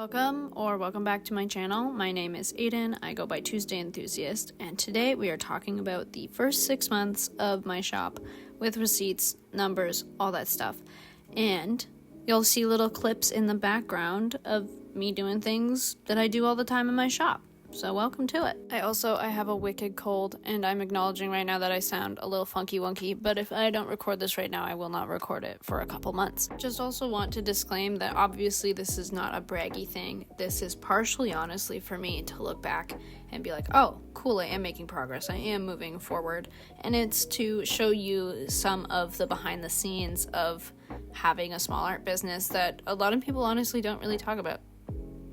Welcome back to my channel. My name is Aiden. I go by Tuesday Enthusiast, and today we are talking about the first 6 months of my shop with receipts, numbers, all that stuff. And you'll see little clips in the background of me doing things that I do all the time in my shop. So welcome to it. I have a wicked cold, and I'm acknowledging right now that I sound a little funky wonky, but if I don't record this right now, I will not record it for a couple months. Just also want to disclaim that obviously this is not a braggy thing. This is partially honestly for me to look back and be like, oh, cool, I am making progress. I am moving forward. And it's to show you some of the behind the scenes of having a small art business that a lot of people honestly don't really talk about.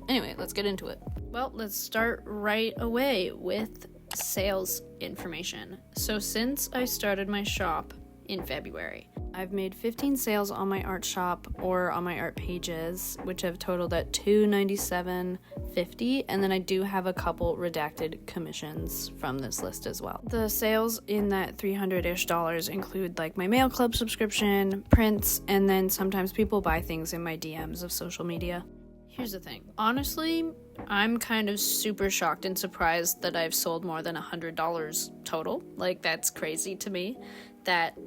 Anyway, let's get into it. Well, let's start right away with sales information. So since I started my shop in February, I've made 15 sales on my art shop or on my art pages, which have totaled at $297.50, and then I do have a couple redacted commissions from this list as well. The sales in that $300-ish include like my mail club subscription, prints, and then sometimes people buy things in my DMs of social media. Here's the thing. Honestly, I'm kind of super shocked and surprised that I've sold more than $100 total. Like, that's crazy to me that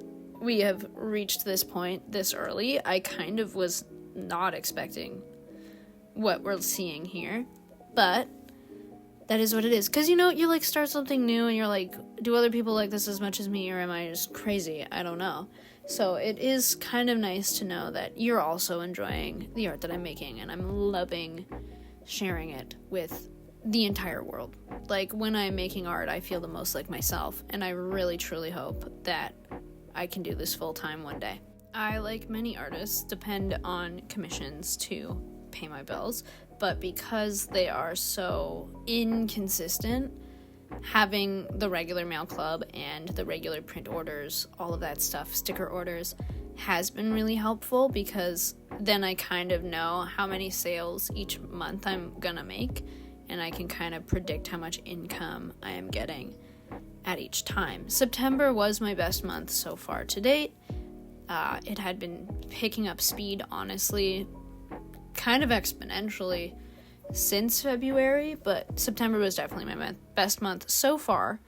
we have reached this point this early. I kind of was not expecting what we're seeing here, but that is what it is. Because, you like start something new and you're like, do other people like this as much as me, or am I just crazy? I don't know. So it is kind of nice to know that you're also enjoying the art that I'm making, and I'm loving sharing it with the entire world. Like, when I'm making art, I feel the most like myself, and I really truly hope that I can do this full time one day. I, like many artists, depend on commissions to pay my bills, but because they are so inconsistent, having the regular mail club and the regular print orders, all of that stuff, sticker orders, has been really helpful, because then I kind of know how many sales each month I'm gonna make, and I can kind of predict how much income I am getting at each time. September was my best month so far to date. It had been picking up speed, honestly, kind of exponentially since February, but September was definitely my best month so far,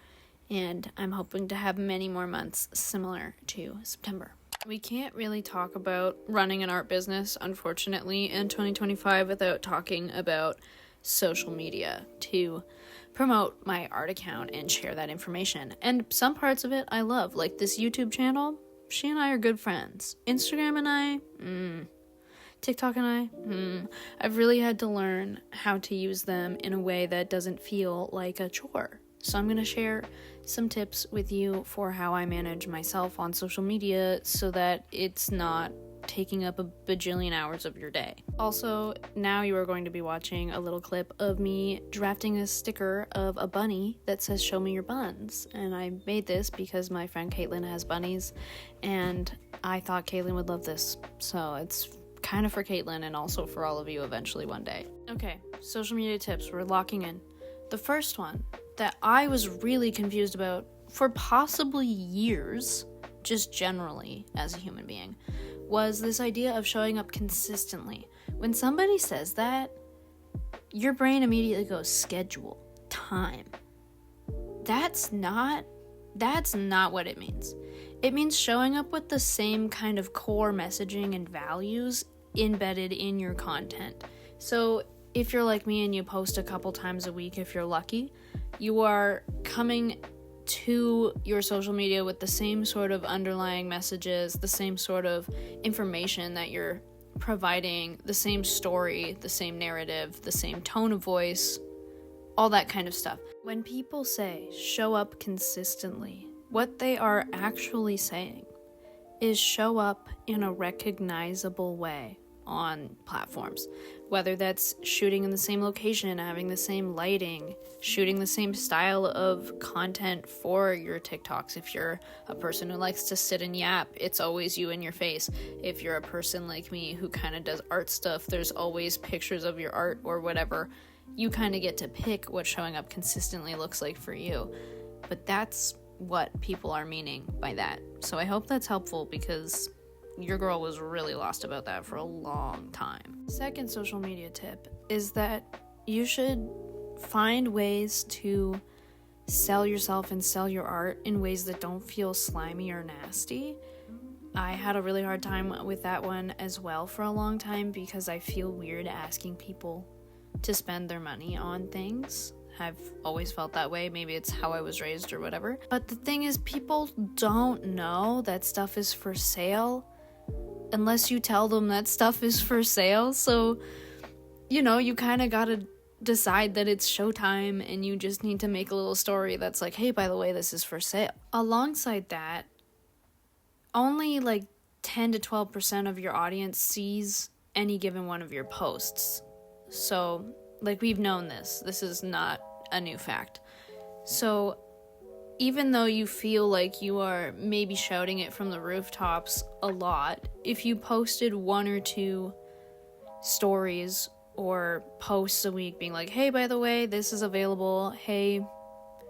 and I'm hoping to have many more months similar to September. We can't really talk about running an art business, unfortunately, in 2025 without talking about social media to promote my art account and share that information. And some parts of it I love, like this YouTube channel. She and I are good friends. Instagram and I, TikTok and I, I've really had to learn how to use them in a way that doesn't feel like a chore. So I'm going to share some tips with you for how I manage myself on social media so that it's not taking up a bajillion hours of your day. Also, now you are going to be watching a little clip of me drafting a sticker of a bunny that says, "Show me your buns." And I made this because my friend Caitlin has bunnies, and I thought Caitlin would love this. So it's kind of for Caitlin and also for all of you eventually one day. Okay, social media tips, we're locking in. The first one that I was really confused about for possibly years, just generally as a human being, was this idea of showing up consistently. When somebody says that, your brain immediately goes schedule, time. That's not what it means. It means showing up with the same kind of core messaging and values embedded in your content. So if you're like me and you post a couple times a week, if you're lucky, you are coming to your social media with the same sort of underlying messages, the same sort of information that you're providing, the same story, the same narrative, the same tone of voice, all that kind of stuff. When people say show up consistently, what they are actually saying is show up in a recognizable way on platforms, whether that's shooting in the same location, having the same lighting, shooting the same style of content for your TikToks. If you're a person who likes to sit and yap, it's always you in your face. If you're a person like me who kind of does art stuff, there's always pictures of your art or whatever. You kind of get to pick what showing up consistently looks like for you. But that's what people are meaning by that. So I hope that's helpful, because your girl was really lost about that for a long time. Second social media tip is that you should find ways to sell yourself and sell your art in ways that don't feel slimy or nasty. I had a really hard time with that one as well for a long time because I feel weird asking people to spend their money on things. I've always felt that way. Maybe it's how I was raised or whatever. But the thing is, people don't know that stuff is for sale unless you tell them that stuff is for sale. So, you kind of gotta decide that it's showtime and you just need to make a little story that's like, hey, by the way, this is for sale. Alongside that, only 10 to 12% of your audience sees any given one of your posts. So, we've known this. This is not a new fact. So, even though you feel like you are maybe shouting it from the rooftops a lot, if you posted 1 or 2 stories or posts a week being like, hey, by the way, this is available. Hey,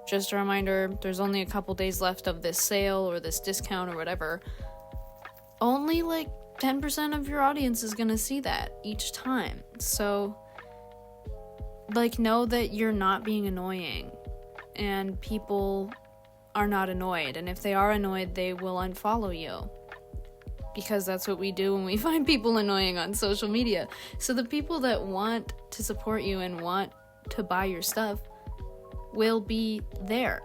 just a reminder, there's only a couple days left of this sale or this discount or whatever. Only 10% of your audience is going to see that each time. So, know that you're not being annoying and people are not annoyed. And if they are annoyed, they will unfollow you. Because that's what we do when we find people annoying on social media. So the people that want to support you and want to buy your stuff will be there.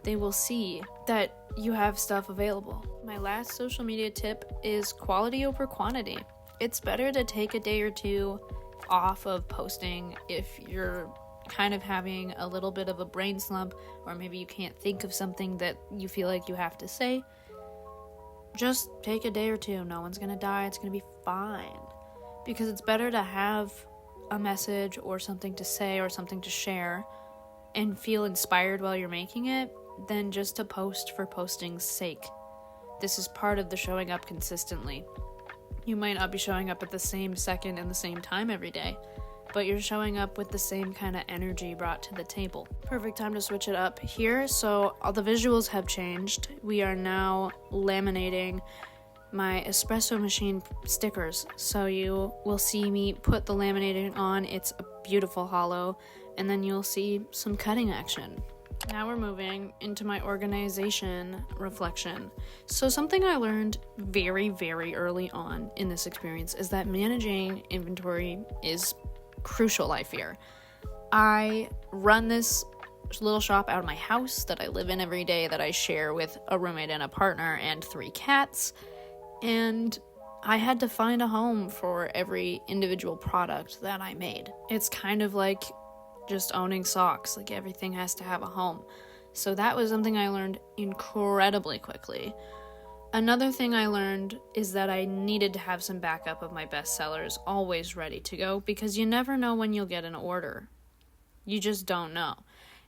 They will see that you have stuff available. My last social media tip is quality over quantity. It's better to take a day or 2 off of posting if you're kind of having a little bit of a brain slump, or maybe you can't think of something that you feel like you have to say. Just take a day or 2. No one's gonna die. It's gonna be fine. Because it's better to have a message or something to say or something to share and feel inspired while you're making it than just to post for posting's sake. This is part of the showing up consistently. You might not be showing up at the same second and the same time every day, but you're showing up with the same kind of energy brought to the table. Perfect time to switch it up here. So all the visuals have changed. We are now laminating my espresso machine stickers. So you will see me put the laminating on. It's a beautiful hollow, and then you'll see some cutting action. Now we're moving into my organization reflection. So something I learned very, very early on in this experience is that managing inventory is crucial, I fear. I run this little shop out of my house that I live in every day, that I share with a roommate and a partner and 3 cats, and I had to find a home for every individual product that I made. It's kind of like just owning socks. Everything has to have a home. So that was something I learned incredibly quickly. Another thing I learned is that I needed to have some backup of my bestsellers always ready to go, because you never know when you'll get an order. You just don't know.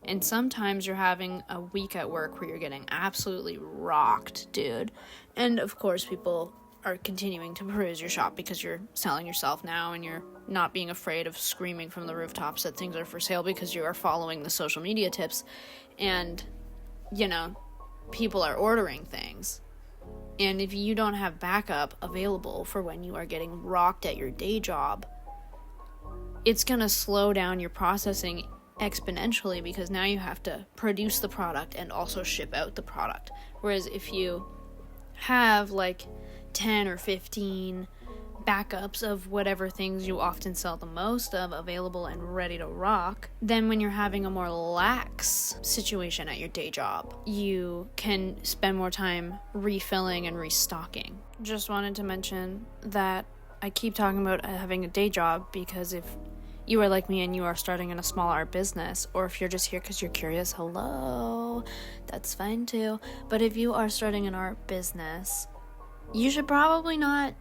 And sometimes you're having a week at work where you're getting absolutely rocked, dude. And of course, people are continuing to peruse your shop because you're selling yourself now and you're not being afraid of screaming from the rooftops that things are for sale because you are following the social media tips. And, people are ordering things. And if you don't have backup available for when you are getting rocked at your day job, it's going to slow down your processing exponentially, because now you have to produce the product and also ship out the product. Whereas if you have 10 or 15 backups of whatever things you often sell the most of available and ready to rock, then when you're having a more lax situation at your day job, you can spend more time refilling and restocking. Just wanted to mention that I keep talking about having a day job because if you are like me and you are starting in a small art business, or if you're just here because you're curious, hello, that's fine too. But if you are starting an art business, you should probably not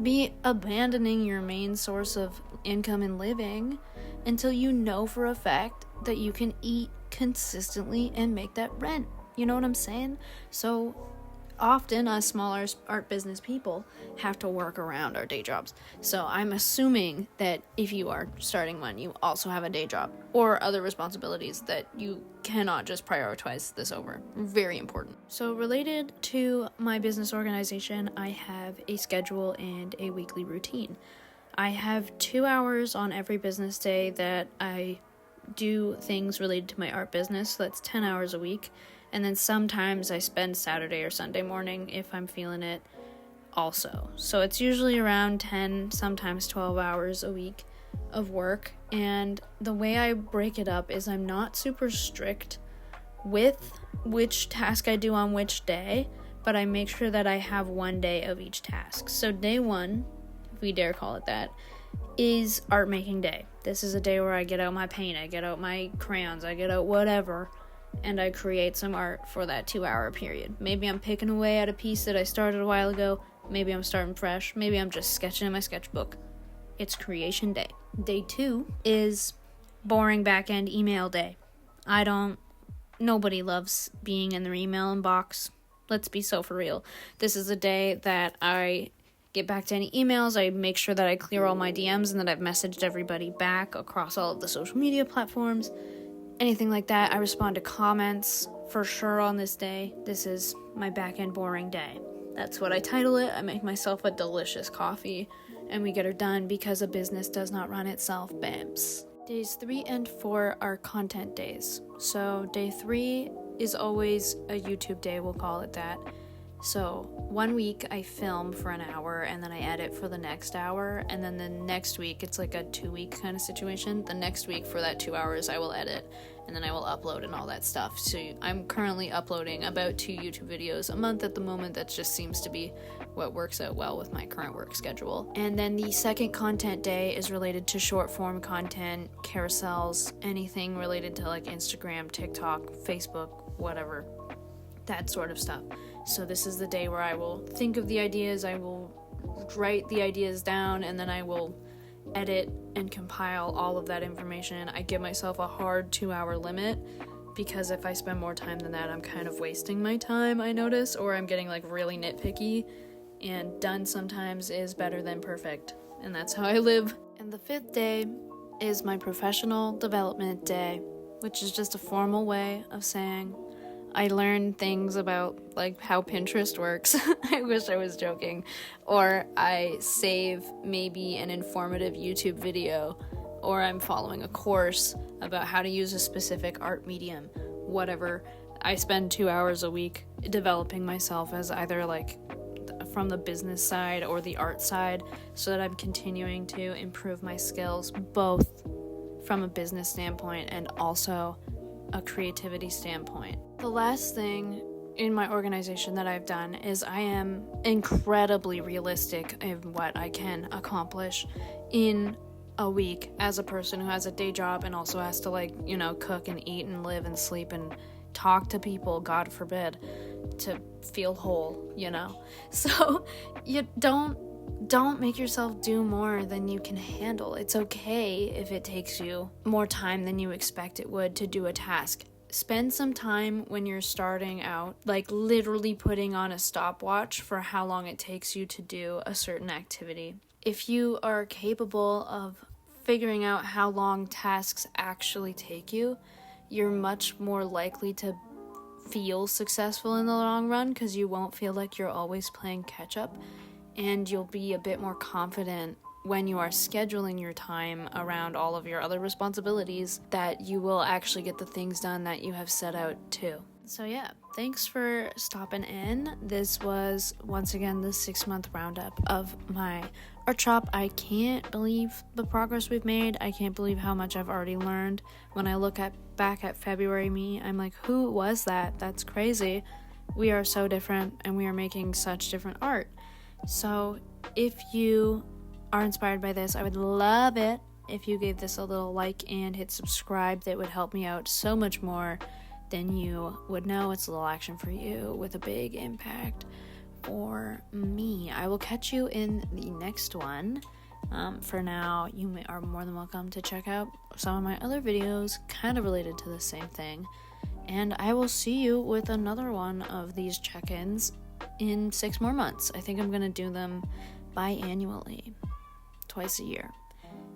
be abandoning your main source of income and living until you know for a fact that you can eat consistently and make that rent. You know what I'm saying? So often us smaller art business people have to work around our day jobs. So I'm assuming that if you are starting one, you also have a day job or other responsibilities that you cannot just prioritize this over. Very important. So related to my business organization, I have a schedule and a weekly routine. I have 2 hours on every business day that I do things related to my art business, so that's 10 hours a week. And then sometimes I spend Saturday or Sunday morning if I'm feeling it also. So it's usually around 10, sometimes 12 hours a week of work. And the way I break it up is I'm not super strict with which task I do on which day, but I make sure that I have one day of each task. So day one, if we dare call it that, is art making day. This is a day where I get out my paint, I get out my crayons, I get out whatever, and I create some art for that 2-hour period. Maybe I'm picking away at a piece that I started a while ago, maybe I'm starting fresh, maybe I'm just sketching in my sketchbook. It's creation day. Day two is boring back-end email day. Nobody loves being in their email inbox. Let's be so for real. This is a day that I get back to any emails, I make sure that I clear all my DMs and that I've messaged everybody back across all of the social media platforms. Anything like that. I respond to comments for sure on this day. This is my back-end boring day. That's what I title it. I make myself a delicious coffee and we get her done because a business does not run itself, babes. Days 3 and 4 are content days. So day 3 is always a YouTube day, we'll call it that. So 1 week I film for an hour and then I edit for the next hour, and then the next week it's like a 2-week kind of situation. The next week for that 2 hours I will edit and then I will upload and all that stuff. So I'm currently uploading about 2 YouTube videos a month at the moment. That just seems to be what works out well with my current work schedule. And then the second content day is related to short form content, carousels, anything related to like Instagram, TikTok, Facebook, whatever, that sort of stuff. So this is the day where I will think of the ideas, I will write the ideas down, and then I will edit and compile all of that information. I give myself a hard 2-hour limit because if I spend more time than that, I'm kind of wasting my time, I notice, or I'm getting like really nitpicky, and done sometimes is better than perfect, and that's how I live. And the 5th day is my professional development day, which is just a formal way of saying I learn things about like how Pinterest works. I wish I was joking. Or I save maybe an informative YouTube video, or I'm following a course about how to use a specific art medium, whatever. I spend 2 hours a week developing myself as either like from the business side or the art side, so that I'm continuing to improve my skills both from a business standpoint and also a creativity standpoint. The last thing in my organization that I've done is I am incredibly realistic in what I can accomplish in a week as a person who has a day job and also has to like, cook and eat and live and sleep and talk to people, God forbid, to feel whole, So you don't make yourself do more than you can handle. It's okay if it takes you more time than you expect it would to do a task. Spend some time when you're starting out, like literally putting on a stopwatch for how long it takes you to do a certain activity. If you are capable of figuring out how long tasks actually take you, you're much more likely to feel successful in the long run because you won't feel like you're always playing catch up. And you'll be a bit more confident when you are scheduling your time around all of your other responsibilities that you will actually get the things done that you have set out to. So yeah, thanks for stopping in. This was, once again, the 6-month roundup of my art shop. I can't believe the progress we've made. I can't believe how much I've already learned. When I look back at February me, I'm like, who was that? That's crazy. We are so different and we are making such different art. So if you are inspired by this, I would love it if you gave this a little like and hit subscribe. That would help me out so much more than you would know. It's a little action for you with a big impact for me. I will catch you in the next one. For now, you are more than welcome to check out some of my other videos kind of related to the same thing. And I will see you with another one of these check-ins in 6 more months. I think I'm going to do them biannually, twice a year.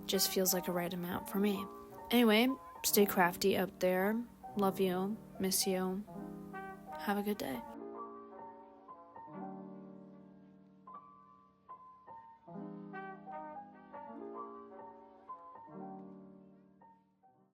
Just feels like a right amount for me. Anyway, stay crafty out there. Love you. Miss you. Have a good day.